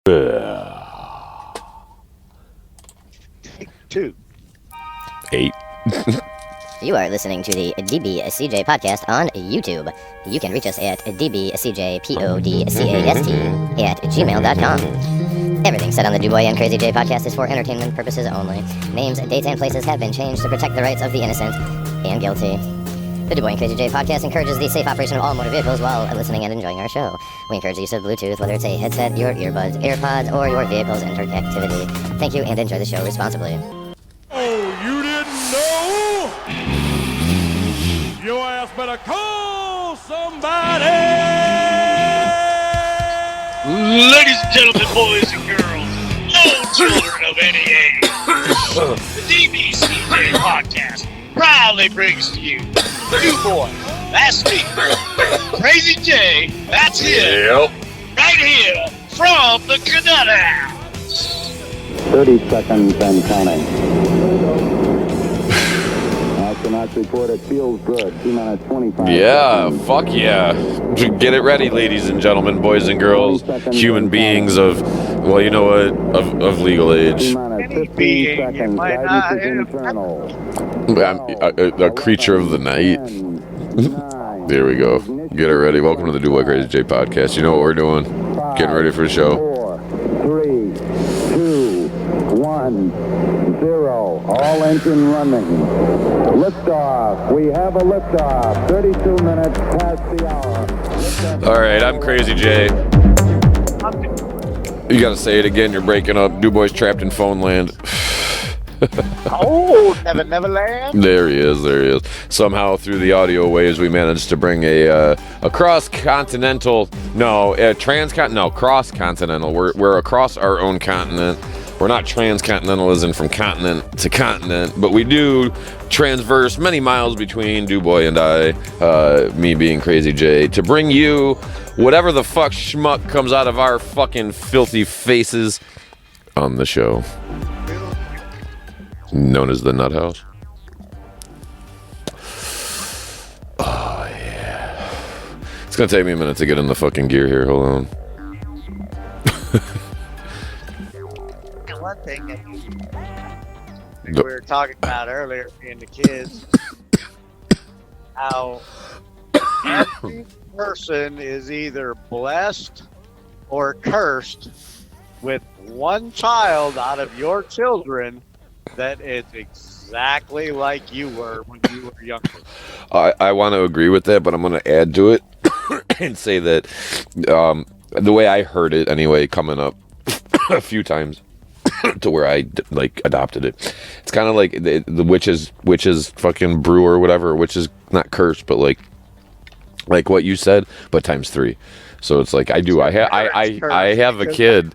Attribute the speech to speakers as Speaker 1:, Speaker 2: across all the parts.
Speaker 1: 2.
Speaker 2: 8.
Speaker 3: You are listening to the dbCj podcast on YouTube. You can reach us at dbCjpodcast at gmail.com. Everything said on the DuBois and Crazy J podcast is for entertainment purposes only. Names, dates, and places have been changed to protect the rights of the innocent and guilty. The DuBois and Crazy J podcast encourages the safe operation of all motor vehicles while listening and enjoying our show. We encourage the use of Bluetooth, whether it's a headset, your earbuds, AirPods, or your vehicle's interactivity. Thank you and enjoy the show responsibly.
Speaker 4: Oh, you didn't know? Your ass better call somebody!
Speaker 5: Ladies and gentlemen, boys and girls, all children of any age, the dbCj podcast proudly brings to you DuBois, that's me, Crazy J, that's him, right here from the Cadet House.
Speaker 6: 30 seconds and counting. Astronauts report it feels good. 2 minutes 25
Speaker 2: Yeah,
Speaker 6: seconds.
Speaker 2: fuck yeah. Get it ready, ladies and gentlemen, boys and girls, human beings of, well, you know what, of legal age.
Speaker 6: 2 minutes 15 seconds. Guidance is internal.
Speaker 2: I'm a creature of the night.
Speaker 6: 10, 9,
Speaker 2: There we go. Get it ready. Welcome to the DuBois Crazy J podcast. You know what we're doing. Getting ready for the show.
Speaker 6: 4, 3, 2, 1, 0. All engine running. Liftoff. We have a liftoff. 32 minutes past the hour.
Speaker 2: All right, I'm Crazy J. You gotta say it again. You're breaking up. DuBois trapped in phone land.
Speaker 1: Oh, Neverland.
Speaker 2: There he is. Somehow through the audio waves, we managed to bring a cross-continental, cross-continental. We're across our own continent. We're not transcontinental as in from continent to continent, but we do transverse many miles between DuBois and I, me being Crazy J, to bring you whatever the fuck schmuck comes out of our fucking filthy faces on the show. Known as the Nut House. Oh, yeah. It's gonna take me a minute to get in the fucking gear here. Hold on.
Speaker 1: One thing that we were talking about earlier in the kids, how every person is either blessed or cursed with one child out of your children that is exactly like you were when you were younger.
Speaker 2: I want to agree with that, but I'm going to add to it and say that the way I heard it anyway, coming up a few times to where I adopted it, it's kind of like the witch's fucking brew or whatever, which is not cursed, but like what you said, but times 3. So it's like I have a kid.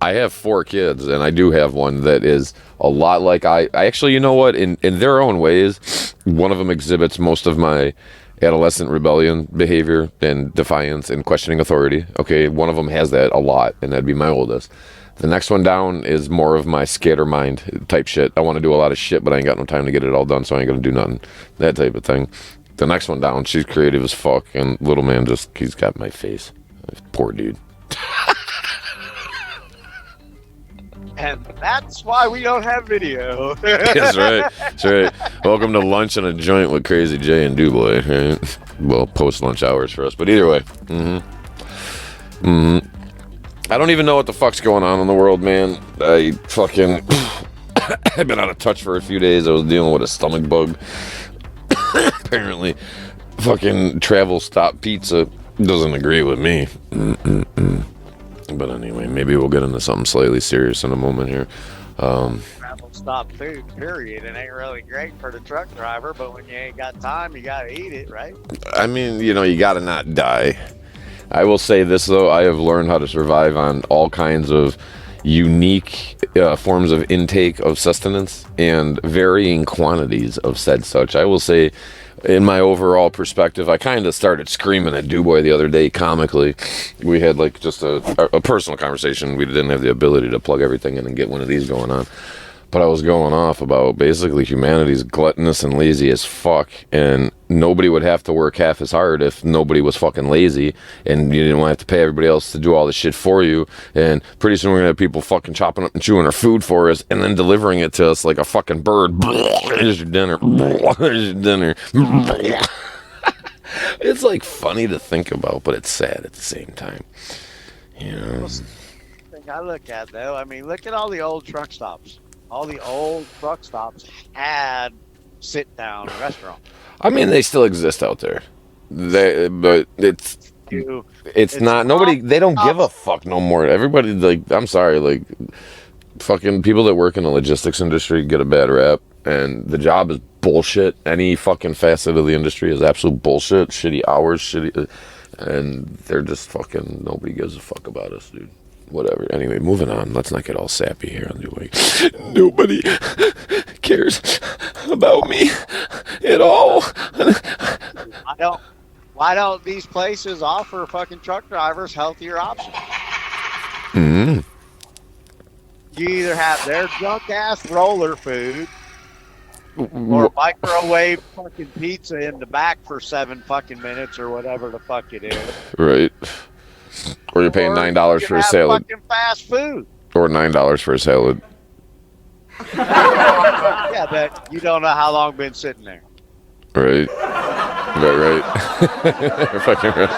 Speaker 2: I have 4 kids, and I do have one that is a lot like I actually, you know what, in their own ways, one of them exhibits most of my adolescent rebellion behavior and defiance and questioning authority. Okay, one of them has that a lot, and that'd be my oldest. The next one down is more of my scatter mind type shit. I want to do a lot of shit, but I ain't got no time to get it all done, so I ain't gonna do nothing. That type of thing. The next one down, she's creative as fuck, and little man he's got my face. Poor dude.
Speaker 1: And that's why we don't have video.
Speaker 2: That's right. Welcome to lunch and a joint with Crazy J and DuBois. Right? Well, post-lunch hours for us, but either way. I don't even know what the fuck's going on in the world, man. I fucking... I've been out of touch for a few days. I was dealing with a stomach bug. Apparently, fucking travel stop pizza doesn't agree with me. But anyway, maybe we'll get into something slightly serious in a moment here.
Speaker 1: Travel stop food, period. It ain't really great for the truck driver, but when you ain't got time, you gotta eat it, right?
Speaker 2: I mean, you gotta not die. I will say this, though. I have learned how to survive on all kinds of unique forms of intake of sustenance and varying quantities of said such. I will say, in my overall perspective, I kind of started screaming at DuBois the other day comically. We had like just a personal conversation. We didn't have the ability to plug everything in and get one of these going on. But I was going off about basically humanity's gluttonous and lazy as fuck. And nobody would have to work half as hard if nobody was fucking lazy, and you didn't want to have to pay everybody else to do all the shit for you. And pretty soon we're gonna have people fucking chopping up and chewing our food for us, and then delivering it to us like a fucking bird. Here's your dinner. Here's your dinner. It's like funny to think about, but it's sad at the same time. You know.
Speaker 1: Thing I look at though, I mean, look at all the old truck stops. All the old truck stops had sit-down restaurants.
Speaker 2: I mean, they still exist out there. But it's not nobody. They don't give a fuck no more. Everybody, like, I'm sorry, like, fucking people that work in the logistics industry get a bad rap, and the job is bullshit. Any fucking facet of the industry is absolute bullshit. Shitty hours, and they're just fucking, nobody gives a fuck about us, dude. Whatever. Anyway, moving on. Let's not get all sappy here on the way. Nobody cares about me at all.
Speaker 1: Why don't these places offer fucking truck drivers healthier options?
Speaker 2: Mm-hmm.
Speaker 1: You either have their junk ass roller food or microwave fucking pizza in the back for 7 fucking minutes or whatever the fuck it is.
Speaker 2: Right. Or you're paying $9 for a salad.
Speaker 1: Fucking fast food.
Speaker 2: Or $9 for a salad.
Speaker 1: Yeah, but you don't know how long been sitting there.
Speaker 2: Right. Right. You're fucking right.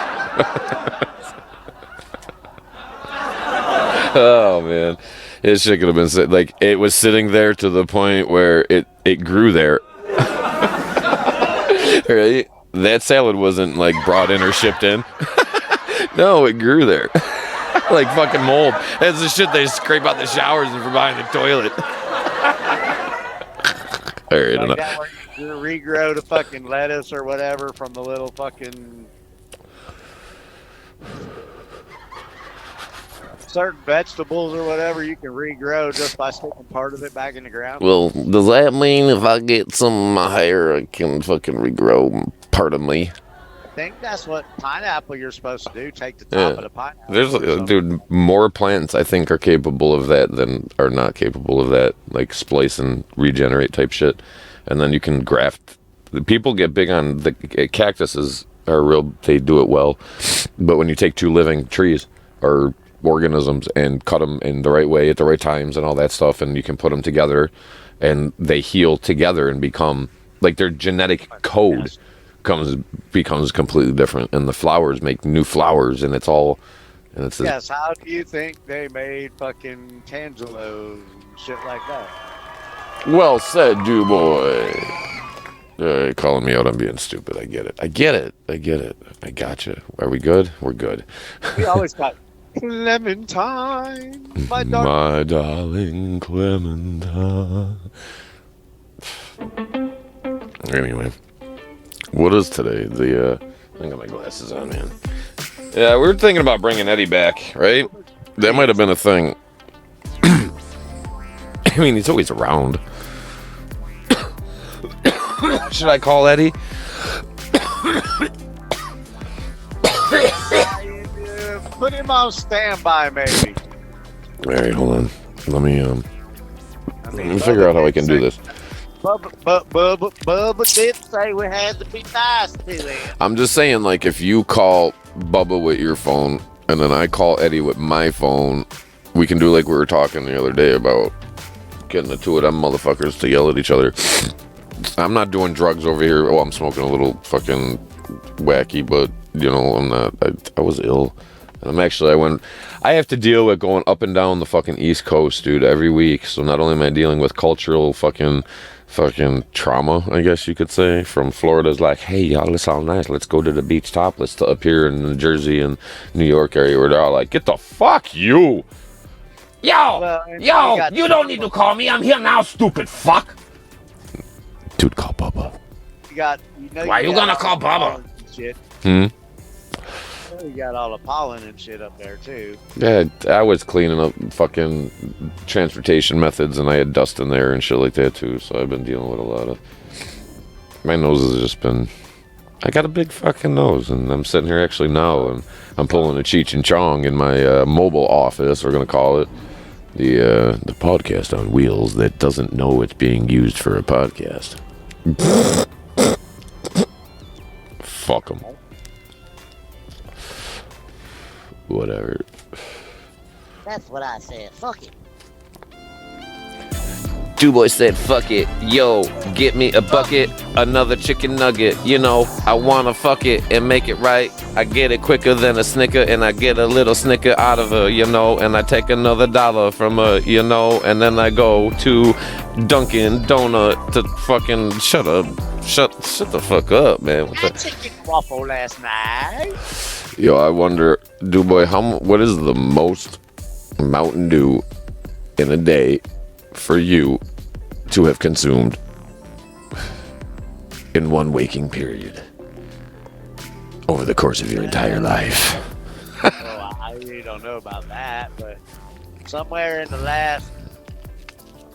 Speaker 2: Oh man, it should have been like it was sitting there to the point where it grew there. Right. That salad wasn't like brought in or shipped in. No, it grew there. Like fucking mold. That's the shit they scrape out the showers and for behind the toilet. All right,
Speaker 1: like that where you regrow the fucking lettuce or whatever from the little fucking certain vegetables or whatever you can regrow just by sticking part of it back in the ground.
Speaker 2: Well, does that mean if I get some of my hair, I can fucking regrow part of me?
Speaker 1: I think that's what pineapple you're supposed to do. Take the top of the pineapple.
Speaker 2: There's, dude, more plants I think are capable of that than are not capable of that, like splice and regenerate type shit. And then you can graft. People get big on the cactuses are real. They do it well, but when you take 2 living trees or organisms and cut them in the right way at the right times and all that stuff, and you can put them together, and they heal together and become like their genetic code. Becomes completely different, and the flowers make new flowers, and it's all. And it's
Speaker 1: yes. How do you think they made fucking Tangelo and shit like that?
Speaker 2: Well said, du boy. Calling me out on being stupid. I get it. I gotcha. Are we good? We're good.
Speaker 1: We always got Clementine, my
Speaker 2: darling Clementine. Anyway. What is today? I got my glasses on, man. Yeah, we were thinking about bringing Eddie back, right? That might have been a thing. I mean, he's always around. Should I call Eddie?
Speaker 1: Put him on standby, maybe.
Speaker 2: All right, hold on. Let me figure out how I can do this.
Speaker 1: Bubba did say we had to be nice to him.
Speaker 2: I'm just saying, like, if you call Bubba with your phone and then I call Eddie with my phone, we can do like we were talking the other day about getting the 2 of them motherfuckers to yell at each other. I'm not doing drugs over here. Oh, I'm smoking a little fucking wacky, but, you know, I'm not. I was ill. I have to deal with going up and down the fucking East Coast, dude, every week. So not only am I dealing with cultural fucking trauma, I guess you could say, from Florida's like, hey, y'all, it's all nice. Let's go to the beach topless, to up here in New Jersey and New York area where they're all like, get the fuck you. Yo, you don't need to call me. I'm here now, stupid fuck. Dude, call Bubba.
Speaker 1: Why
Speaker 2: you gonna call Bubba?
Speaker 1: Shit. You got all the pollen and shit up there too.
Speaker 2: Yeah, I was cleaning up fucking transportation methods, and I had dust in there and shit like that too. So I've been dealing with a lot of. My nose has just been. I got a big fucking nose, and I'm sitting here actually now, and I'm pulling a Cheech and Chong in my mobile office. We're gonna call it the podcast on wheels that doesn't know it's being used for a podcast. Fuck them. Whatever.
Speaker 7: That's what I said. Fuck it.
Speaker 2: Two boys said, fuck it. Yo, get me a bucket, another chicken nugget. You know, I wanna fuck it and make it right. I get it quicker than a snicker, and I get a little snicker out of her, you know, and I take another dollar from her, you know, and then I go to Dunkin' Donut to fucking shut up. Shut the fuck up, man.
Speaker 7: I chicken waffle last night.
Speaker 2: Yo, I wonder, Duboy, what is the most Mountain Dew in a day for you to have consumed in one waking period over the course of your entire life?
Speaker 1: Well, I really don't know about that, but somewhere in the last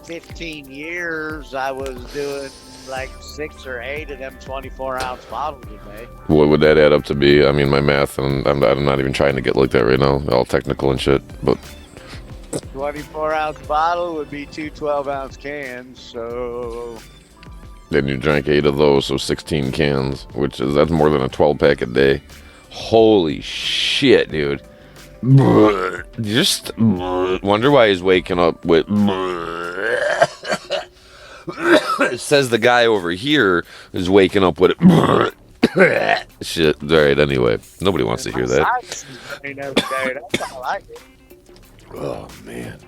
Speaker 1: 15 years, I was doing like 6 or 8 of them 24-ounce bottles a day.
Speaker 2: What would that add up to be? I mean, my math, and I'm not even trying to get like that right now, all technical and shit, but
Speaker 1: 24-ounce bottle would be 2 12-ounce cans, so
Speaker 2: then you drank 8 of those, so 16 cans, that's more than a 12-pack a day. Holy shit, dude. Just wonder why he's waking up with says the guy over here is waking up with shit. All right, anyway, nobody wants to hear that.
Speaker 1: That's all I get.
Speaker 2: Oh man,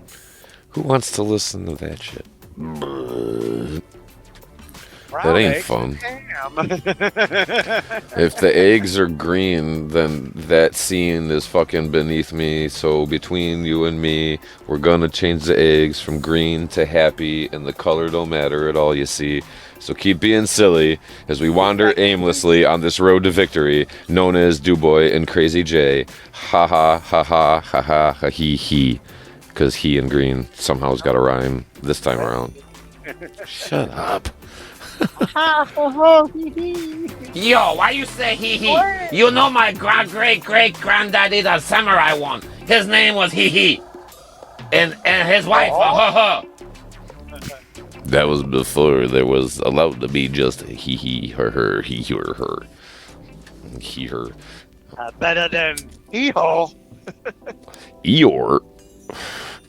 Speaker 2: who wants to listen to that shit? That ain't fun. If the eggs are green, then that scene is fucking beneath me. So between you and me, we're gonna change the eggs from green to happy, and the color don't matter at all, you see. So keep being silly as we wander aimlessly on this road to victory, known as Duboy and Crazy J. Ha ha ha ha ha ha ha he. Because he and green somehow has got a rhyme this time around. Shut up.
Speaker 8: Yo, why you say hee? You know my great-great-great-granddaddy, the samurai one. His name was hee. And his wife,
Speaker 2: That was before there was allowed to be just he, her, he, her. He, her.
Speaker 1: Better than Eeyore.
Speaker 2: Eeyore.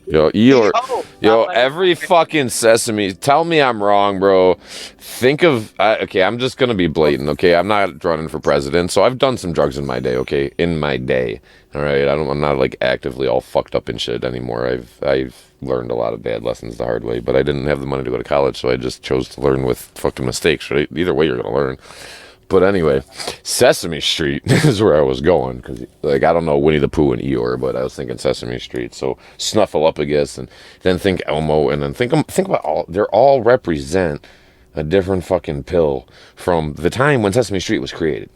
Speaker 2: Yo, Eeyore. Yo, every fucking Sesame. Tell me I'm wrong, bro. Think of. Okay, I'm just gonna be blatant. Okay, I'm not running for president, so I've done some drugs in my day. Okay, in my day. All right, I'm not like actively all fucked up and shit anymore. I've learned a lot of bad lessons the hard way, but I didn't have the money to go to college, so I just chose to learn with fucking mistakes. Right? Either way, you're gonna learn. But anyway, Sesame Street is where I was going, because like I don't know Winnie the Pooh and Eeyore, but I was thinking Sesame Street. So Snuffleupagus, and then think Elmo, and then think about all. They all represent a different fucking pill from the time when Sesame Street was created,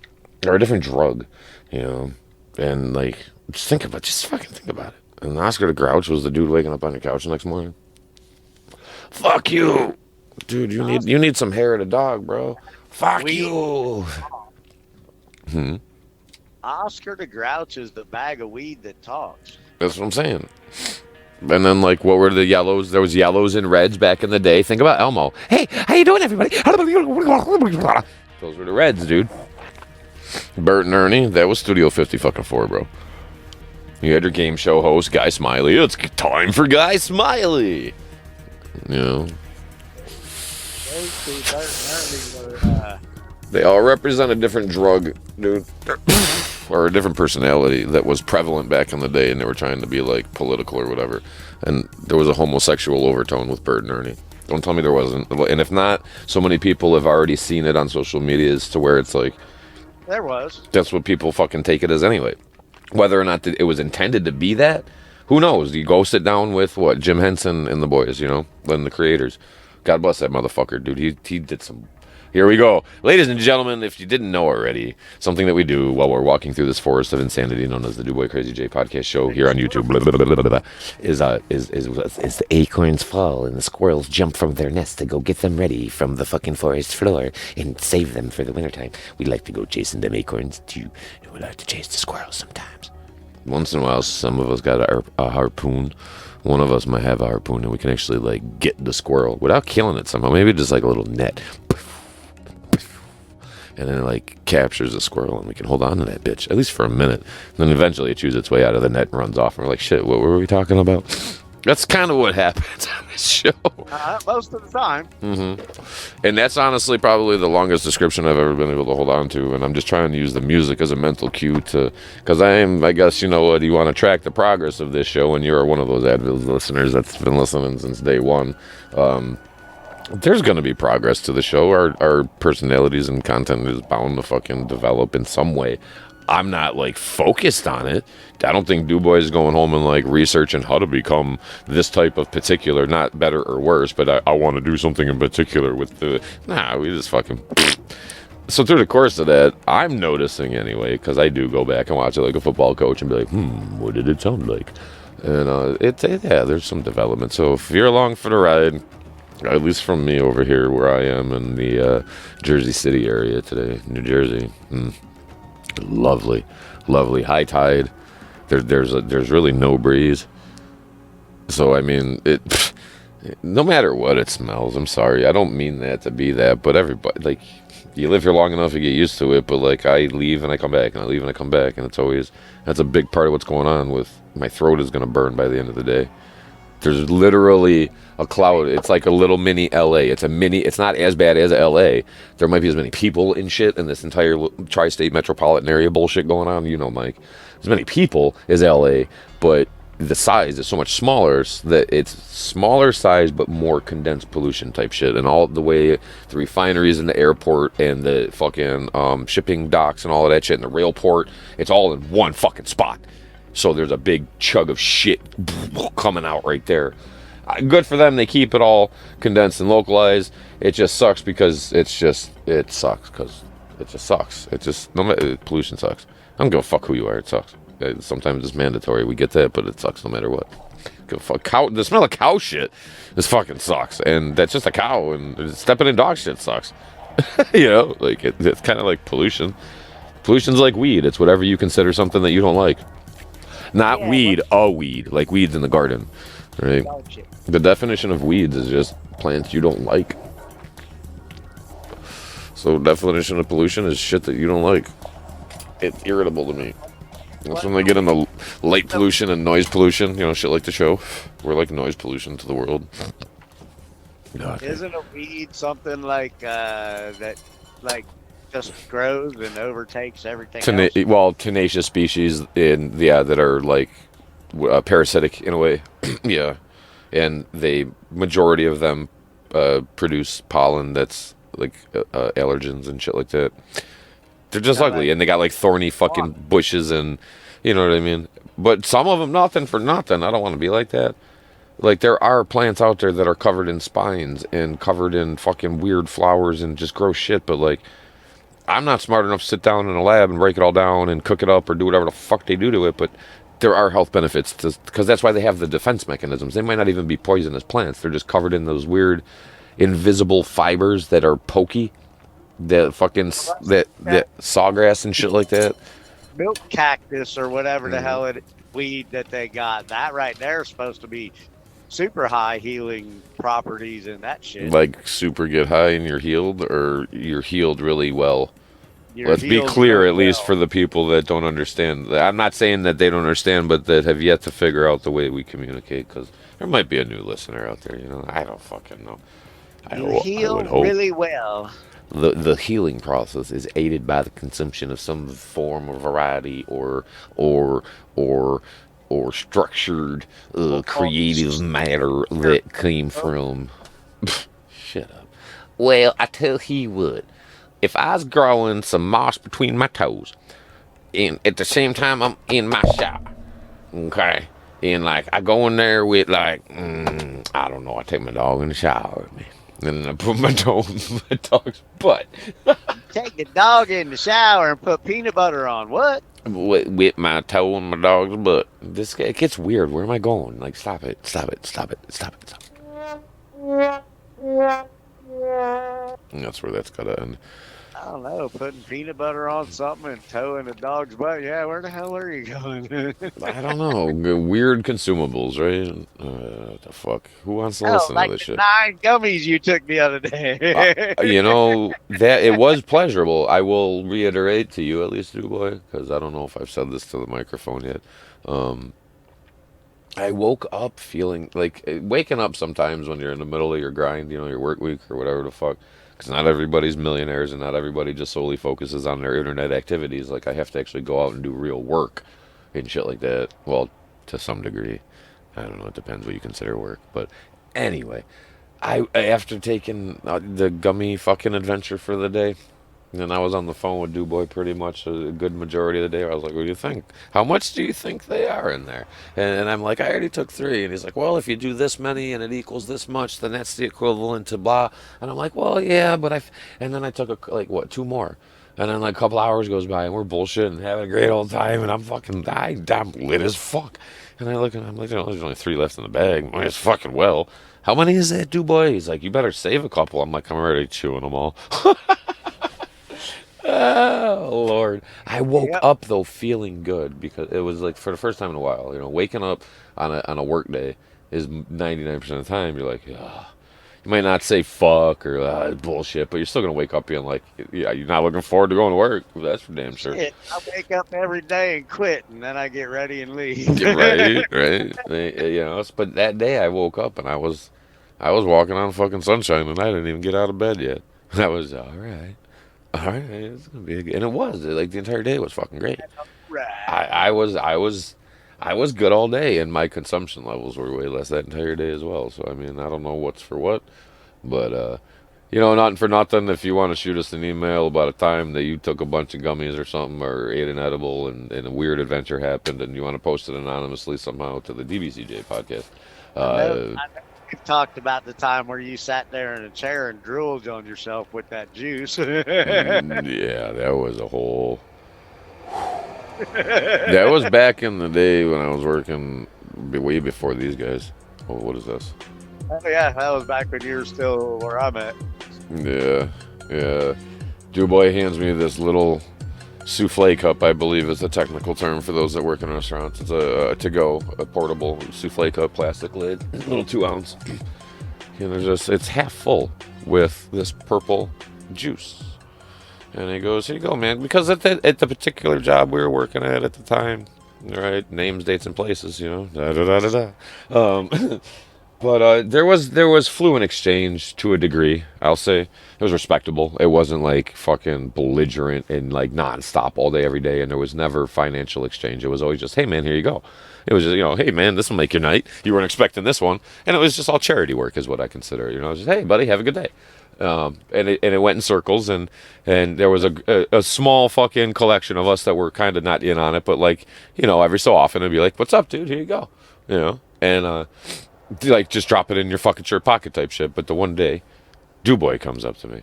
Speaker 2: or a different drug, you know. And like, just fucking think about it. And Oscar the Grouch was the dude waking up on your couch the next morning. Fuck you, dude. You need some hair of the dog, bro. Fuck you.
Speaker 1: Oscar the Grouch is the bag of weed that talks.
Speaker 2: That's what I'm saying. And then, like, what were the yellows? There was yellows and reds back in the day. Think about Elmo. Hey, how you doing, everybody? Those were the reds, dude. Bert and Ernie, that was Studio 50 fucking 4, bro. You had your game show host, Guy Smiley. It's time for Guy Smiley. You know. They all represent a different drug, dude. Or a different personality that was prevalent back in the day, and they were trying to be like political or whatever. And there was a homosexual overtone with Bert and Ernie. Don't tell me there wasn't. And if not, so many people have already seen it on social media as to where it's like,
Speaker 1: there was.
Speaker 2: That's what people fucking take it as anyway. Whether or not it was intended to be that, who knows? You go sit down with what Jim Henson and the boys, you know, and the creators. God bless that motherfucker, dude. He did some. Here we go. Ladies and gentlemen, if you didn't know already, something that we do while we're walking through this forest of insanity known as the Duboy Crazy J podcast show here on YouTube is the acorns fall and the squirrels jump from their nests to go get them ready from the fucking forest floor and save them for the wintertime. We like to go chasing them acorns too. And we like to chase the squirrels sometimes. Once in a while, some of us got a harpoon. One of us might have a harpoon and we can actually like get the squirrel without killing it somehow. Maybe just like a little net. and then it like captures a squirrel, and we can hold on to that bitch at least for a minute. And then eventually it chews its way out of the net and runs off, and we're like, shit, what were we talking about? That's kind of what happens on this show.
Speaker 1: Most of the time.
Speaker 2: And that's honestly probably the longest description I've ever been able to hold on to. And I'm just trying to use the music as a mental cue because I guess, you know what, you want to track the progress of this show, and you're one of those avid listeners that's been listening since day one. There's going to be progress to the show. Our personalities and content is bound to fucking develop in some way. I'm not like focused on it. I don't think DuBois is going home and like researching how to become this type of particular, not better or worse, but I want to do something in particular with we just fucking. So through the course of that, I'm noticing anyway, because I do go back and watch it like a football coach and be like, what did it sound like? And there's some development. So if you're along for the ride, at least from me over here where I am in the Jersey City area today, New Jersey. Lovely high tide. There's really no breeze, so I mean it. No matter what it smells, I'm sorry, I don't mean that to be that, but everybody, like, you live here long enough, you get used to it. But like, I leave and I come back, and I leave and I come back, and that's a big part of what's going on with my throat is gonna burn by the end of the day. There's literally a cloud. It's like a little mini LA. It's not as bad as LA. There might be as many people and shit in this entire tri-state metropolitan area bullshit going on. You know, Mike, as many people as LA, but the size is so much smaller that it's smaller size but more condensed pollution type shit. And all the way the refineries and the airport and the fucking shipping docks and all of that shit and the rail port, it's all in one fucking spot. So there's a big chug of shit coming out right there. Good for them. They keep it all condensed and localized. It just sucks because it sucks because it just sucks. Pollution sucks. I don't give a fuck who you are. It sucks. Sometimes it's mandatory. We get that, but it sucks no matter what. Give a fuck. The smell of cow shit, this fucking sucks. And that's just a cow, and stepping in dog shit sucks. You know, like it's kind of like pollution. Pollution's like weed. It's whatever you consider something that you don't like. Not weed, a weed, like weeds in the garden, right? The definition of weeds is just plants you don't like. So definition of pollution is shit that you don't like. It's irritable to me. That's when they get into light pollution and noise pollution, you know, shit like the show. We're like noise pollution to the world. God.
Speaker 1: Isn't a weed something like that, like, just grows and overtakes everything else?
Speaker 2: Well, tenacious species that are like parasitic in a way. Yeah, and the majority of them produce pollen that's like allergens and shit like that. They're just ugly, and they got like thorny fucking bushes, and you know what I mean. But some of them, nothing for nothing. I don't want to be like that. Like, there are plants out there that are covered in spines and covered in fucking weird flowers and just gross shit, but like, I'm not smart enough to sit down in a lab and break it all down and cook it up or do whatever the fuck they do to it, but there are health benefits because that's why they have the defense mechanisms. They might not even be poisonous plants. They're just covered in those weird invisible fibers that are pokey, that fucking that sawgrass and shit like that.
Speaker 1: Milk cactus or whatever the hell it weed that they got. That right there is supposed to be super high healing properties and that shit.
Speaker 2: Like super get high and you're healed, or you're healed really well? Let's be
Speaker 1: healed
Speaker 2: clear,
Speaker 1: really
Speaker 2: at least
Speaker 1: well.
Speaker 2: for the people that don't understand. I'm not saying that they don't understand, but that have yet to figure out the way we communicate, because there might be a new listener out there, you know? I don't fucking know. I would
Speaker 1: heal
Speaker 2: hope.
Speaker 1: really well.
Speaker 2: The healing process is aided by the consumption of some form or variety or structured creative matter that came from. Shut up. Well, I tell you what, if I was growing some moss between my toes, and at the same time I'm in my shower, okay, and like I go in there with like, I don't know, I take my dog in the shower with me. And then I put my toe in my dog's butt.
Speaker 1: Take the dog in the shower and put peanut butter on. What?
Speaker 2: With my toe in my dog's butt. It gets weird. Where am I going? Like, stop it. Stop it. Stop it. Stop it. Stop it. And that's where that's got to end.
Speaker 1: I don't know, putting peanut butter on something and towing a dog's butt. Yeah, where the hell are you going?
Speaker 2: I don't know. Weird consumables, right? What the fuck? Who wants to
Speaker 1: Oh,
Speaker 2: listen to
Speaker 1: like
Speaker 2: this
Speaker 1: the
Speaker 2: shit?
Speaker 1: 9 gummies you took the other day.
Speaker 2: You know, that it was pleasurable. I will reiterate to you, at least, boy, because I don't know if I've said this to the microphone yet. Um, I woke up feeling like waking up sometimes when you're in the middle of your grind, you know, your work week or whatever the fuck. Because not everybody's millionaires and not everybody just solely focuses on their internet activities. Like, I have to actually go out and do real work and shit like that. Well, to some degree. I don't know. It depends what you consider work. But anyway, I after taking the gummy fucking adventure for the day, and I was on the phone with Duboy pretty much a good majority of the day. I was like, what do you think? How much do you think they are in there? And I'm like, I already took 3. And he's like, well, if you do this many and it equals this much, then that's the equivalent to blah. And I'm like, well, yeah, but and then I took, 2 more. And then like a couple hours goes by and we're bullshitting and having a great old time. And I'm lit as fuck. And I look and I'm like, there's only 3 left in the bag. Might as fucking well. How many is that, Duboy? He's like, you better save a couple. I'm like, I'm already chewing them all. Oh Lord! I woke up though feeling good because it was like for the first time in a while. You know, waking up on a work day is 99% of the time. You're like, ah. You might not say fuck or bullshit, but you're still gonna wake up being like, yeah, you're not looking forward to going to work. That's for damn sure.
Speaker 1: Shit, I wake up every day and quit, and then I get ready and leave.
Speaker 2: Right. You know, but that day I woke up and I was walking on fucking sunshine and I didn't even get out of bed yet. I was all right. All right, it's gonna be and it was like the entire day was fucking great.
Speaker 1: Right.
Speaker 2: I was good all day, and my consumption levels were way less that entire day as well. So I mean, I don't know what's for what, but you know, not for nothing. If you want to shoot us an email about a time that you took a bunch of gummies or something, or ate an edible, and a weird adventure happened, and you want to post it anonymously somehow to the dbCj podcast.
Speaker 1: I know you've talked about the time where you sat there in a chair and drooled on yourself with that juice.
Speaker 2: Yeah, that was a whole. That was back in the day when I was working way before these guys. Oh, what is this?
Speaker 1: Oh yeah, that was back when you were still where I'm at.
Speaker 2: Yeah. Duboy hands me this little souffle cup, I believe is the technical term for those that work in restaurants. It's a to-go, a portable souffle cup, plastic lid, little 2 ounce. And it's half full with this purple juice. And he goes, here you go, man. Because at the particular job we were working at the time, right? Names, dates, and places, you know. But there was fluent exchange to a degree. I'll say it was respectable. It wasn't like fucking belligerent and like nonstop all day every day. And there was never financial exchange. It was always just, hey man, here you go. It was just, you know, hey man, this will make your night. You weren't expecting this one, and it was just all charity work, is what I consider. You know, it was just, hey buddy, have a good day. And it went in circles, and there was a small fucking collection of us that were kind of not in on it, but like, you know, every so often it'd be like, what's up, dude? Here you go, you know, and like just drop it in your fucking shirt pocket type shit. But the one day, Duboy comes up to me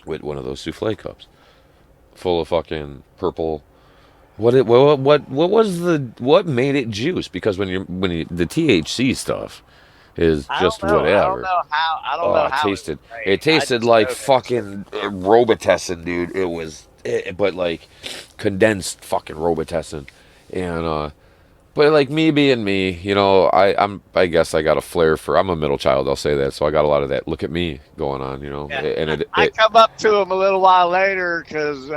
Speaker 2: with one of those souffle cups full of fucking purple. What made it juice? Because when the THC stuff is just whatever.
Speaker 1: I don't know how
Speaker 2: it tasted like fucking Robitussin, dude. It was, but like condensed fucking Robitussin, and but like me being me, you know, I guess I got a flair for. I'm a middle child, I'll say that. So I got a lot of that. Look at me going on, you know.
Speaker 1: Yeah.
Speaker 2: And
Speaker 1: I come up to him a little while later because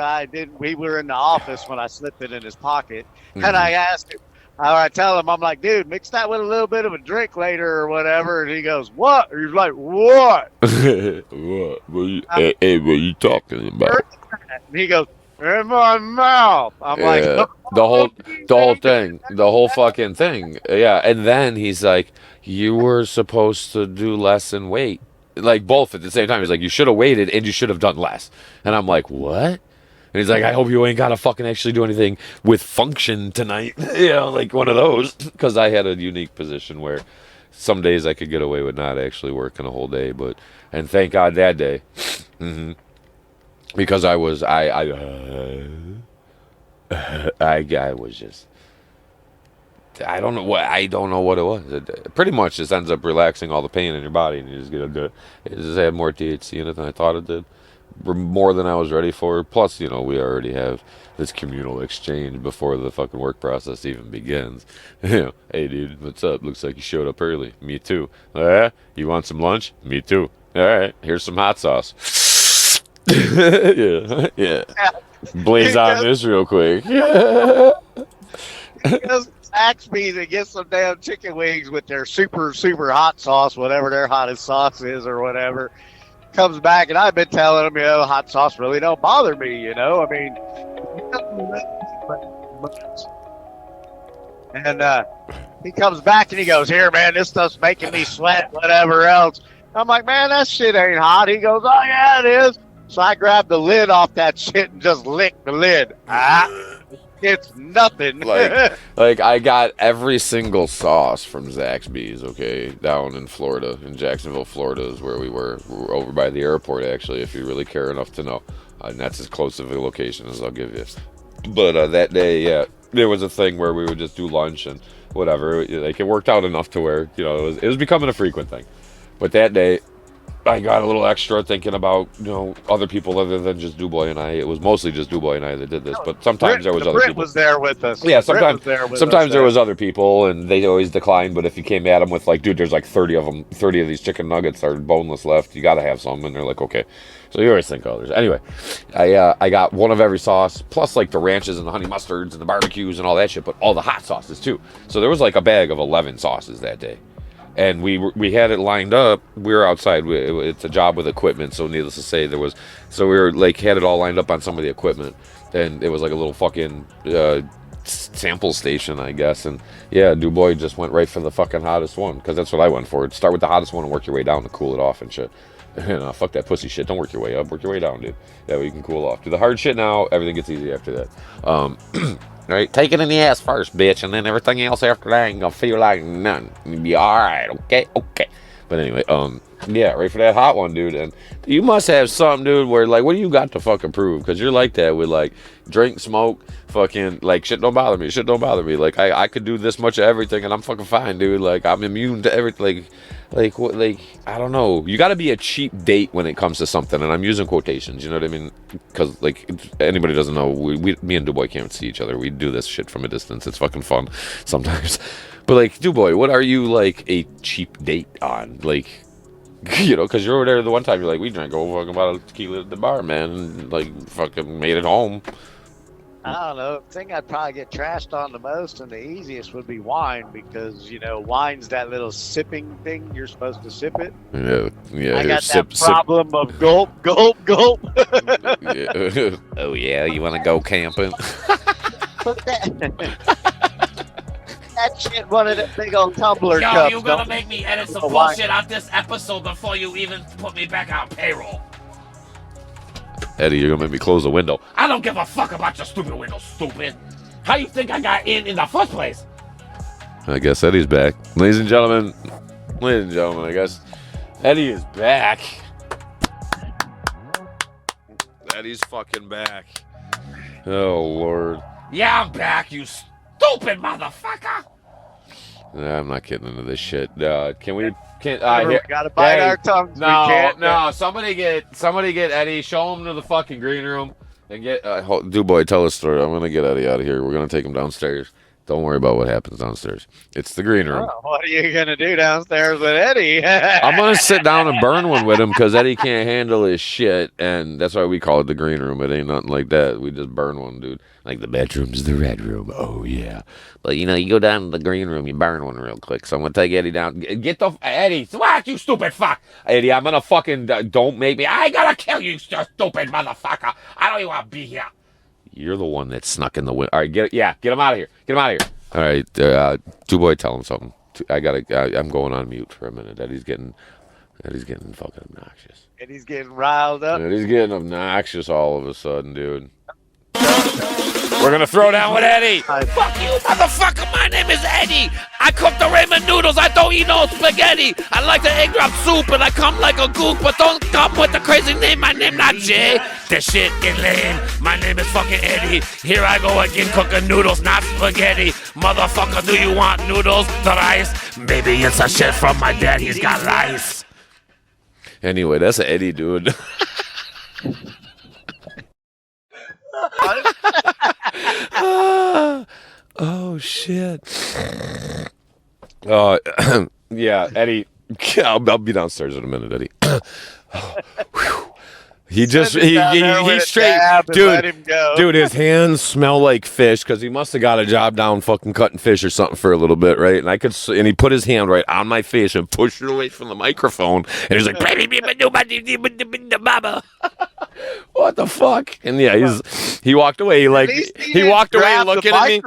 Speaker 1: we were in the office when I slipped it in his pocket, and I asked him. I tell him, I'm like, dude, mix that with a little bit of a drink later or whatever. And he goes, what? He's like, what?
Speaker 2: What? What are you talking about?
Speaker 1: And he goes, in my mouth. I'm like,
Speaker 2: the whole fucking thing. Yeah. And then he's like, you were supposed to do less and wait. Like both at the same time. He's like, you should have waited and you should have done less. And I'm like, what? And he's like, I hope you ain't got to fucking actually do anything with function tonight. You know, like one of those. Because I had a unique position where some days I could get away with not actually working a whole day. And thank God that day. Because I was just, I don't know what it was. It pretty much just ends up relaxing all the pain in your body, and you just get it just had more THC in it than I thought it did. more than I was ready for. Plus, we already have this communal exchange before the fucking work process even begins. Hey dude, what's up? Looks like you showed up early. Me too. Yeah? You want some lunch? Me too. All right, here's some hot sauce. yeah. Blaze on this real quick.
Speaker 1: He goes to Zaxby's and gets some damn chicken wings with their super, super hot sauce, whatever their hottest sauce is or whatever. Comes back, and I've been telling him, hot sauce really don't bother me, I mean, and he comes back and he goes, here, man, this stuff's making me sweat, whatever else. I'm like, man, that shit ain't hot. He goes, oh, yeah, it is. So I grabbed the lid off that shit and just licked the lid. It's nothing.
Speaker 2: like I got every single sauce from Zaxby's, okay, down in Florida, in Jacksonville, Florida is where we were. We were over by the airport, actually, if you really care enough to know. And that's as close of a location as I'll give you. But that day, yeah, there was a thing where we would just do lunch and whatever. Like, it worked out enough to where, it was becoming a frequent thing. But that day, I got a little extra thinking about, other people other than just Dubois and I. It was mostly just Dubois and I that did this, but sometimes there was other people.
Speaker 1: was there with us.
Speaker 2: Yeah, sometimes there was other people, and they always declined. But if you came at them with like, dude, there's like 30 of them, 30 of these chicken nuggets are boneless left. You got to have some, and they're like, okay. So you always think others. Anyway, I got one of every sauce, plus like the ranches and the honey mustards and the barbecues and all that shit, but all the hot sauces too. So there was like a bag of 11 sauces that day. And we had it lined up. We were outside. It's a job with equipment, so needless to say, so we were like had it all lined up on some of the equipment, and it was like a little fucking sample station, I guess. And yeah, Dubois just went right for the fucking hottest one, because that's what I went for. Start with the hottest one and work your way down to cool it off and shit. And fuck that pussy shit. Don't work your way up. Work your way down, dude. That way you can cool off. Do the hard shit now. Everything gets easy after that. Right, take it in the ass first, bitch, and then everything else after that ain't gonna feel like nothing. You'll be alright, okay. But anyway, yeah, right for that hot one, dude. And you must have something, dude, where like, what do you got to fucking prove? Because you're like that with like drink, smoke, fucking like shit don't bother me. Like I could do this much of everything and I'm fucking fine, dude. Like I'm immune to everything. Like what? Like I don't know. You got to be a cheap date when it comes to something, and I'm using quotations. You know what I mean? Because like anybody doesn't know, me and Dubois can't see each other. We do this shit from a distance. It's fucking fun sometimes. But like Dubois, what are you like a cheap date on? Like, because you were there the one time. You're like, we drank a whole fucking bottle of tequila at the bar, man, and like fucking made it home.
Speaker 1: I don't know. The thing I'd probably get trashed on the most and the easiest would be wine, because wine's that little sipping thing. You're supposed to sip it.
Speaker 2: Yeah.
Speaker 1: I got that problem of gulp, gulp, gulp.
Speaker 2: Yeah. Oh yeah, you want to go camping?
Speaker 1: Put that shit one of the big old tumbler cups.
Speaker 8: Yo, you gonna make me edit some bullshit out this episode before you even put me back on payroll.
Speaker 2: Eddie, you're gonna make me close the window.
Speaker 8: I don't give a fuck about your stupid window, stupid. How you think I got in the first place?
Speaker 2: I guess Eddie's back. Ladies and gentlemen, I guess Eddie is back. Eddie's fucking back. Oh, Lord.
Speaker 8: Yeah, I'm back, you stupid motherfucker.
Speaker 2: Nah, I'm not getting into this shit. Can we...
Speaker 1: We gotta bite our tongues.
Speaker 2: No. Somebody get Eddie. Show him to the fucking green room and get. Dubois, tell a story. I'm gonna get Eddie out of here. We're gonna take him downstairs. Don't worry about what happens downstairs. It's the green room.
Speaker 1: Oh, what are you gonna do downstairs with Eddie?
Speaker 2: I'm gonna sit down and burn one with him because Eddie can't handle his shit, and that's why we call it the green room. It ain't nothing like that. We just burn one, dude. Like the bedroom's the red room. Oh yeah. But you go down to the green room, you burn one real quick. So I'm gonna take Eddie down. Get the Eddie. What, you stupid fuck? Eddie, I'm gonna fucking don't make me. I gotta kill you, stupid motherfucker. I don't even want to be here. You're the one that snuck in the window. All right, get him out of here. Get him out of here. All right, Dubois, tell him something. I'm going on mute for a minute. Eddie's getting fucking obnoxious.
Speaker 1: Eddie's getting riled up.
Speaker 2: Eddie's getting obnoxious all of a sudden, dude. We're gonna throw down with Eddie.
Speaker 8: Fuck you, motherfucker. My name is Eddie. I cook the ramen noodles. I don't eat no spaghetti. I like the egg drop soup, and I come like a gook, but don't come with the crazy name. My name not Jay. That shit is lame. My name is fucking Eddie. Here I go again, cooking noodles, not spaghetti. Motherfucker, do you want noodles, the rice? Maybe it's a shit from my dad. He's got lice.
Speaker 2: Anyway, that's Eddie, dude. Oh shit. Yeah, Eddie. I'll be downstairs in a minute, Eddie. He just he straight
Speaker 1: let him go.
Speaker 2: dude. His hands smell like fish because he must have got a job down fucking cutting fish or something for a little bit, right? And and he put his hand right on my face and pushed it away from the microphone, and he's like, "What the fuck?" And yeah, he walked away. He walked away looking at me.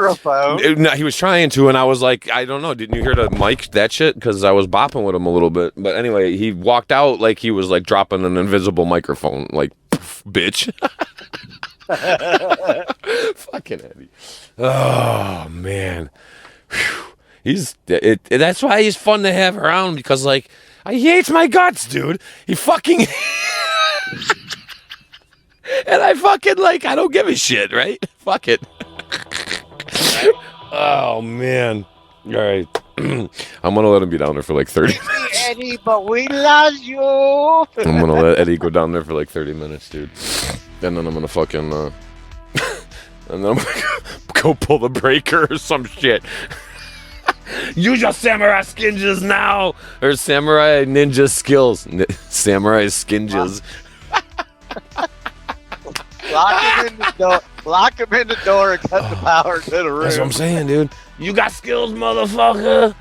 Speaker 2: No, he was trying to, and I was like, I don't know. Didn't you hear the mic that shit? Because I was bopping with him a little bit. But anyway, he walked out like he was like dropping an invisible microphone. Like, bitch. Fucking Eddie. Oh man. That's why he's fun to have around, because like he hates my guts, dude. He fucking and I fucking I don't give a shit, right? Fuck it. Oh man. All right. I'm gonna let him be down there for like 30 minutes.
Speaker 1: Eddie, but we love you.
Speaker 2: I'm gonna let Eddie go down there for like 30 minutes, dude. And then I'm gonna fucking and then I'm gonna go pull the breaker or some shit. Use your samurai skinges now, or samurai ninja skills. Samurai skinges.
Speaker 1: Lock him in the door and cut the power to the room.
Speaker 2: That's what I'm saying, dude. You got skills, motherfucker.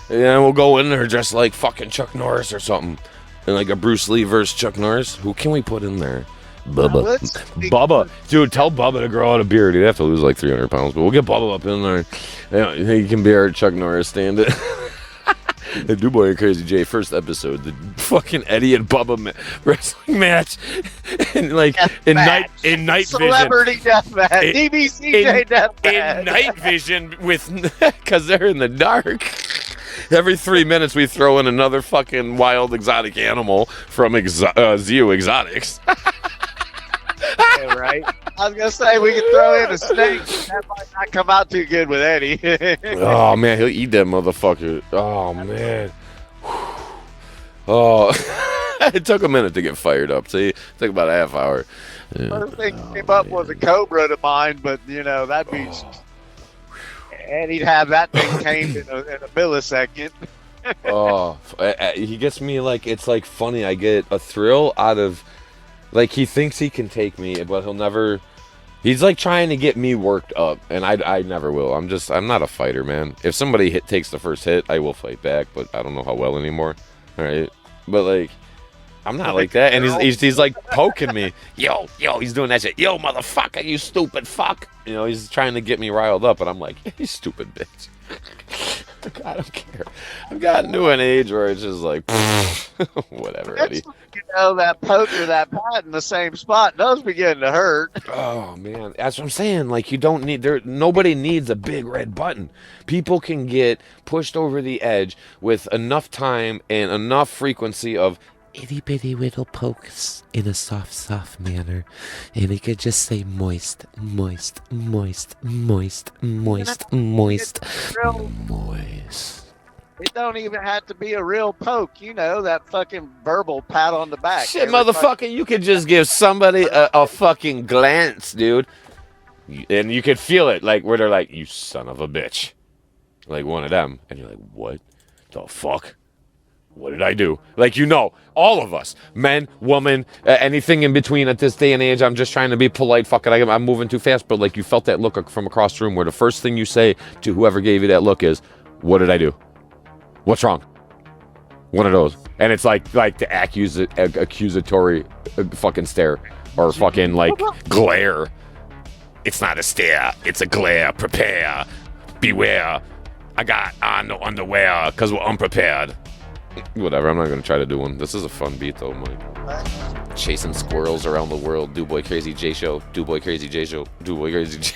Speaker 2: And then we'll go in there just like fucking Chuck Norris or something. And like a Bruce Lee versus Chuck Norris. Who can we put in there? Bubba. Bubba. Dude, tell Bubba to grow out a beard. He'd have to lose like 300 pounds. But we'll get Bubba up in there. Yeah, he can be our Chuck Norris stand-it. The DuBois and Crazy J first episode, the fucking Eddie and Bubba wrestling match, and like in night
Speaker 1: Celebrity
Speaker 2: vision,
Speaker 1: death match, dbCj death match.
Speaker 2: In night vision with because they're in the dark. Every 3 minutes we throw in another fucking wild exotic animal from Zeo Exotics.
Speaker 1: Yeah, right. I was gonna say we could throw in a snake. That might not come out too good with Eddie.
Speaker 2: Oh man, he'll eat that motherfucker. Oh man. Oh, it took a minute to get fired up. See, it took about a half hour. Yeah.
Speaker 1: First thing came up was a cobra to mine, but you know that'd be. And he'd have that thing tamed in a millisecond.
Speaker 2: Oh, he gets me like it's like funny. I get a thrill out of. Like, he thinks he can take me, but he'll never... He's, like, trying to get me worked up, and I never will. I'm not a fighter, man. If somebody takes the first hit, I will fight back, but I don't know how well anymore. All right? But, like, I'm not like that, and he's like, poking me. Yo, he's doing that shit. Yo, motherfucker, you stupid fuck. You know, he's trying to get me riled up, and I'm like, you stupid bitch. I don't care. I've gotten to an age where it's just like, whatever, Eddie.
Speaker 1: You know, that poke or that pat in the same spot does begin to hurt.
Speaker 2: Oh man, that's what I'm saying. Like, you don't need nobody needs a big red button. People can get pushed over the edge with enough time and enough frequency of itty bitty little pokes in a soft manner, and it could just say moist.
Speaker 1: It don't even have to be a real poke, you know, that fucking verbal pat on the back.
Speaker 2: Shit, motherfucker, you could just give somebody a fucking glance, dude, and you could feel it, like where they're like, you son of a bitch, like one of them, and you're like, what the fuck? What did I do? Like, you know, all of us, men, woman, anything in between at this day and age. I'm just trying to be polite. Fuck it, I'm moving too fast. But like, you felt that look from across the room where the first thing you say to whoever gave you that look is, what did I do? What's wrong? One of those. And it's like the accusatory fucking stare or fucking like glare. It's not a stare. It's a glare. Prepare. Beware. I got on the underwear because we're unprepared. Whatever, I'm not going to try to do one. This is a fun beat, though, Mike. Chasing squirrels around the world. DuBois Crazy J Show. DuBois Crazy J Show. DuBois Crazy J.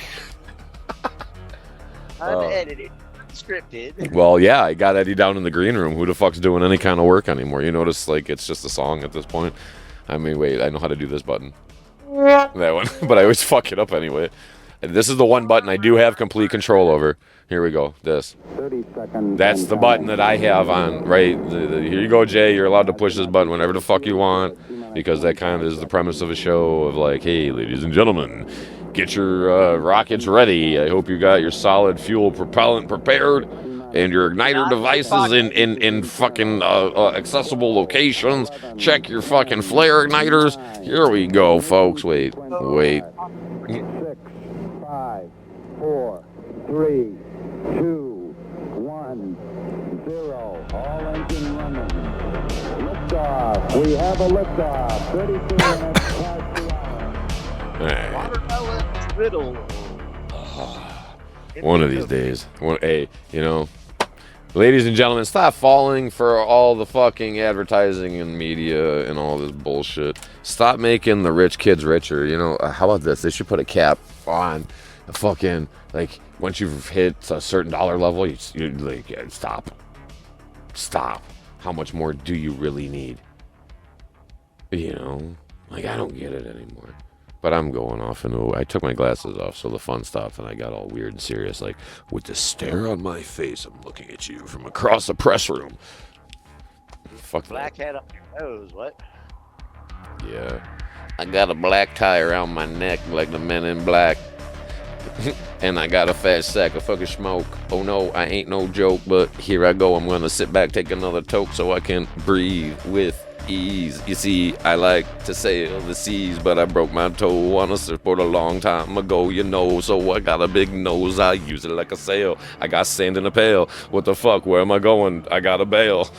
Speaker 1: Unedited. Scripted.
Speaker 2: Well, yeah, I got Eddie down in the green room. Who the fuck's doing any kind of work anymore? You notice, like, it's just a song at this point. I mean, wait, I know how to do this button. That one. But I always fuck it up anyway. And this is the one button I do have complete control over. Here we go. This.
Speaker 6: 30 seconds.
Speaker 2: That's the button that I have on, right? Here you go, Jay. You're allowed to push this button whenever the fuck you want. because that kind of is the premise of a show of like, hey, ladies and gentlemen, get your rockets ready. I hope you got your solid fuel propellant prepared and your igniter devices in fucking accessible locations. Check your fucking flare igniters. Here we go, folks. Wait.
Speaker 6: 6, 5, 4, 3, 2, 1, 0. All engine running. Liftoff. We have a liftoff. 32 minutes past the hour.
Speaker 1: Watermelon riddle.
Speaker 2: One of these days. Hey, you know, ladies and gentlemen, stop falling for all the fucking advertising and media and all this bullshit. Stop making the rich kids richer. You know, how about this? They should put a cap on the fucking, like, once you've hit a certain dollar level, you like, stop. Stop. How much more do you really need? You know, like, I don't get it anymore. But I'm going off into, I took my glasses off, so the fun stopped, and I got all weird and serious, like, with the stare on my face, I'm looking at you from across the press room. Fuck
Speaker 1: Black
Speaker 2: that.
Speaker 1: hat up your nose, what?
Speaker 2: Yeah. I got a black tie around my neck like the men in black. And I got a fat sack of fucking smoke. Oh no, I ain't no joke, but here I go. I'm gonna sit back, take another toke so I can breathe with ease. You see, I like to sail the seas, but I broke my toe on a surfboard a long time ago, you know. So I got a big nose, I use it like a sail. I got sand in a pail. What the fuck? Where am I going? I got a bail.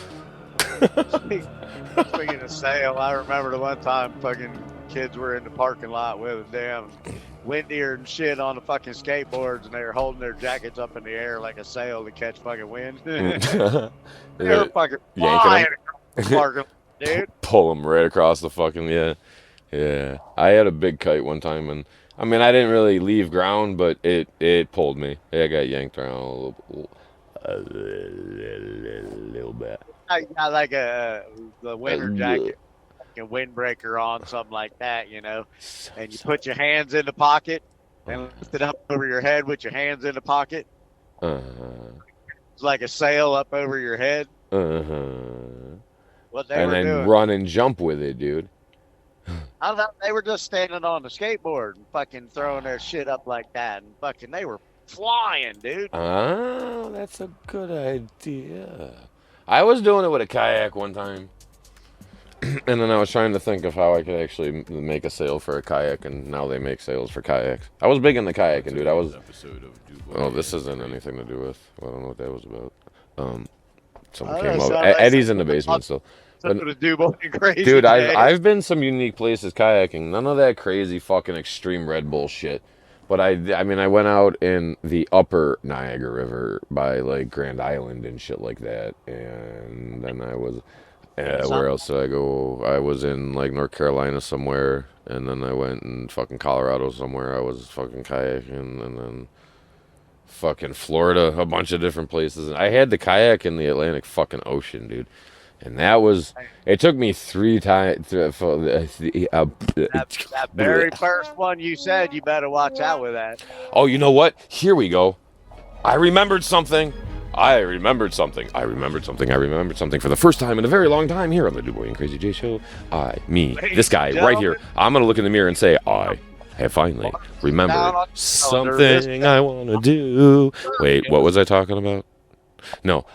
Speaker 1: Speaking of sail, I remember the one time fucking kids were in the parking lot with a damn windier and shit on the fucking skateboards, and they were holding their jackets up in the air like a sail to catch fucking wind. They were fucking flying across the parking lot, dude.
Speaker 2: Pull them right across the fucking, yeah. I had a big kite one time, and I mean, I didn't really leave ground, but it pulled me. I got yanked around a little bit.
Speaker 1: I got like the winter jacket, fucking windbreaker on, something like that, you know. And you put your hands in the pocket and lift it up over your head with your hands in the pocket. It's like a sail up over your head. What they
Speaker 2: And
Speaker 1: were
Speaker 2: then
Speaker 1: doing.
Speaker 2: run and jump with it, dude.
Speaker 1: I don't know, they were just standing on the skateboard and fucking throwing their shit up like that, and fucking they were flying, dude.
Speaker 2: Oh, that's a good idea. I was doing it with a kayak one time. And then I was trying to think of how I could actually make a sail for a kayak, and now they make sails for kayaks. I was big in the kayaking, dude. Oh, this isn't anything to do with, I don't know what that was about. Someone came over. Eddie's in the basement still.
Speaker 1: Something to do more than crazy.
Speaker 2: Dude,
Speaker 1: today.
Speaker 2: I've been some unique places kayaking. None of that crazy fucking extreme Red Bull shit. But I mean, I went out in the upper Niagara River by, like, Grand Island and shit like that. And then I was, where else did I go? I was in, like, North Carolina somewhere. And then I went in fucking Colorado somewhere. I was fucking kayaking. And then fucking Florida, a bunch of different places. And I had the kayak in the Atlantic fucking Ocean, dude. And that was, it took me 3 times.
Speaker 1: That very first one you said, you better watch out with that.
Speaker 2: Oh, you know what? Here we go. I remembered something for the first time in a very long time here on the DuBois and Crazy J Show. This guy right here. I'm going to look in the mirror and say, I have finally remembered something I want to do. Wait, what was I talking about? No,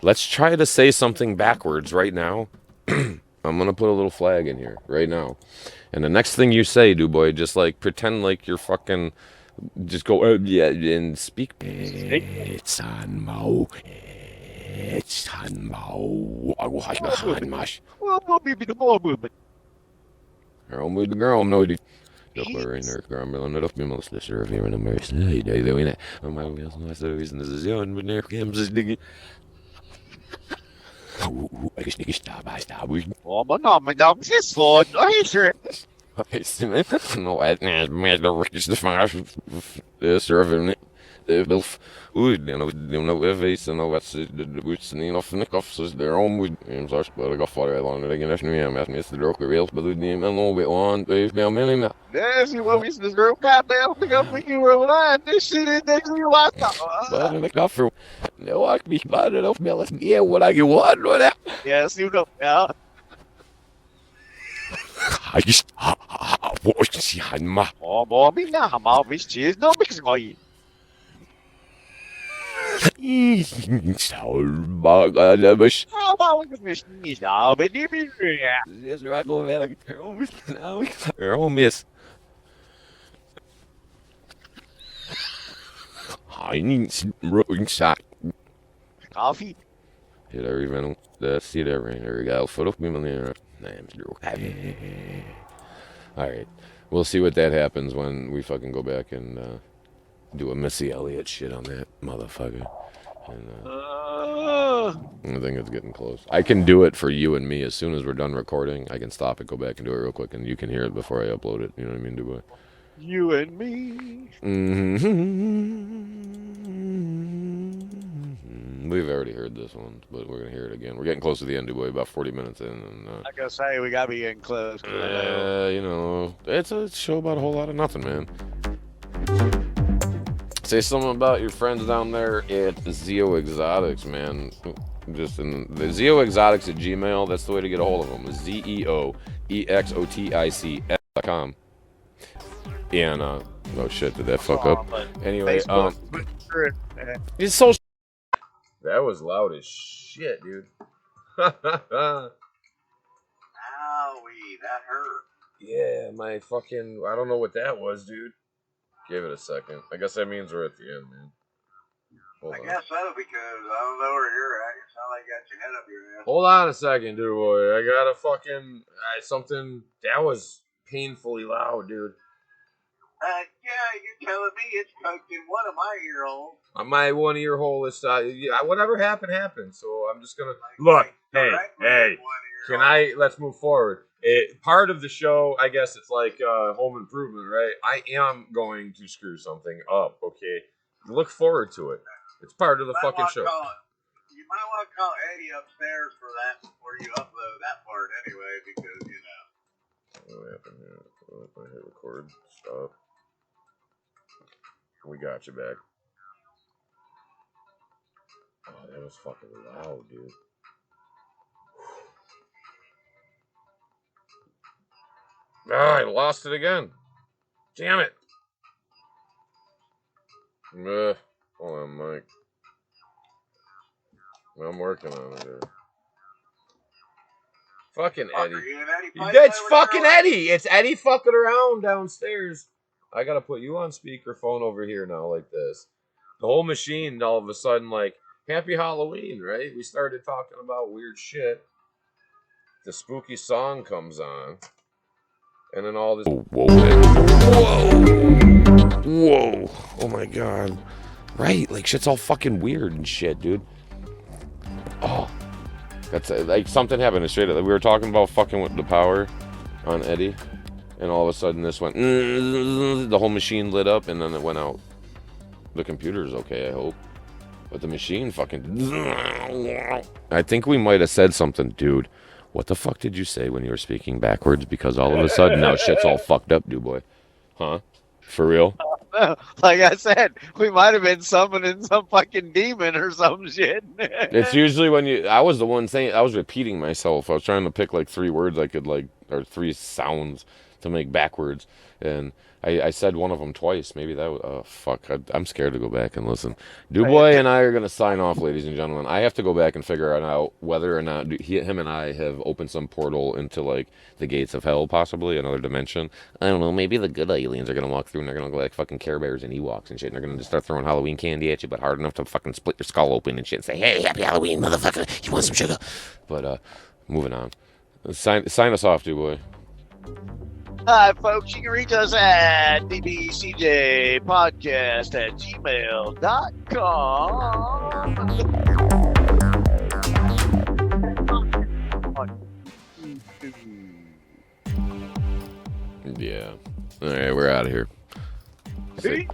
Speaker 2: let's try to say something backwards right now. I'm going to put a little flag in here right now. And the next thing you say, DuBois, just like pretend like you're fucking, just go, and speak. It's on Mo. It's on Mo. I Jag var inne och grannade upp med målsläsare för en amerikansk det är inne. Och man vill såna så visst det är ju med ner hemskt dig. Jag ska inte stå.
Speaker 1: Oh, men de är svårt.
Speaker 2: No, med det riktigt fast server Bilf. Den nog visa nog att det utsättningen av Nick-off så det om vi så ska det gå för det långt det är nu med Mr. Drocker reels but det är nog vi on det är med mig.
Speaker 1: Yes, you want me to grow goddamn pick up when you were lying. This shit is next to you what the.
Speaker 2: But the coffee. No, I be bad enough me yeah what I want with that.
Speaker 1: Yes, you know. Yeah. Oh, Bobby, now, Bobby, she's no big boy.
Speaker 2: Miss.
Speaker 1: Coffee.
Speaker 2: Hit every venom. See that ring. There we go. Foot of me. Alright. We'll see what that happens when we fucking go back and do a Missy Elliott shit on that motherfucker. And, I think it's getting close. I can do it for you and me as soon as we're done recording. I can stop it, go back and do it real quick, and you can hear it before I upload it. You know what I mean, Dubois?
Speaker 1: You and me.
Speaker 2: We've already heard this one, but we're gonna hear it again. We're getting close to the end, Dubois. About 40 minutes in, and
Speaker 1: I gotta say, we gotta be getting close.
Speaker 2: you know, it's a show about a whole lot of nothing, man. Say something about your friends down there at Zeo Exotics, man. Just in the Zeo Exotics at Gmail. That's the way to get a hold of them. ZeoExotic.com. And oh shit, did that fuck up? Anyway, it's so. That was loud as shit, dude.
Speaker 5: Owie, that hurt.
Speaker 2: Yeah, my fucking. I don't know what that was, dude. Give it a second. I guess that means we're at the end, man. Hold on.
Speaker 5: Guess so, because I don't know where you're at. You sound like you got your head up your ass.
Speaker 2: Hold on a second, dude, boy. I got a fucking something that was painfully loud, dude.
Speaker 5: Yeah, you're telling me it's poked in one of my ear holes.
Speaker 2: My one ear hole is whatever happened. So I'm just gonna look. Hey. Let's move forward. Part of the show, I guess it's like home improvement, right? I am going to screw something up. Okay, look forward to it. It's part of the fucking show.
Speaker 5: You might want to call Eddie upstairs for that before you upload that part anyway, because you know.
Speaker 2: What happened here? Oh, I hit record. Stop. We got you back. Oh, that was fucking loud, dude. Ah, I lost it again. Damn it. Hold on, Mike. I'm working on it here. Fucking Eddie. It's fucking Eddie. It's Eddie fucking around downstairs. I gotta put you on speakerphone over here now, like this. The whole machine, all of a sudden, like, Happy Halloween, right? We started talking about weird shit. The spooky song comes on. And then all this. Whoa. Oh my god. Right, like shit's all fucking weird and shit, dude. Oh. That's like something happened straight up. We were talking about fucking with the power on Eddie. And all of a sudden this went. The whole machine lit up and then it went out. The computer's okay, I hope. But the machine fucking. I think we might have said something, dude. What the fuck did you say when you were speaking backwards? Because all of a sudden now shit's all fucked up, dude boy. Huh? For real?
Speaker 1: Like I said, we might have been summoning some fucking demon or some shit.
Speaker 2: It's usually when you. I was the one saying. I was repeating myself. I was trying to pick like 3 words I could like, or 3 sounds to make backwards, and I said one of them twice. Maybe that was. Oh fuck! I'm scared to go back and listen. Dubois and I are gonna sign off, ladies and gentlemen. I have to go back and figure out whether or not him and I have opened some portal into like the gates of hell, possibly another dimension. I don't know. Maybe the good aliens are gonna walk through and they're gonna go like fucking Care Bears and Ewoks and shit. And they're gonna just start throwing Halloween candy at you, but hard enough to fucking split your skull open and shit and say, "Hey, happy Halloween, motherfucker! You want some sugar?" But moving on. Sign us off, Dubois.
Speaker 1: Hi, folks. You can reach us at dbCjpodcast.gmail.com.
Speaker 2: Yeah. All right, we're out of here.
Speaker 1: Peace.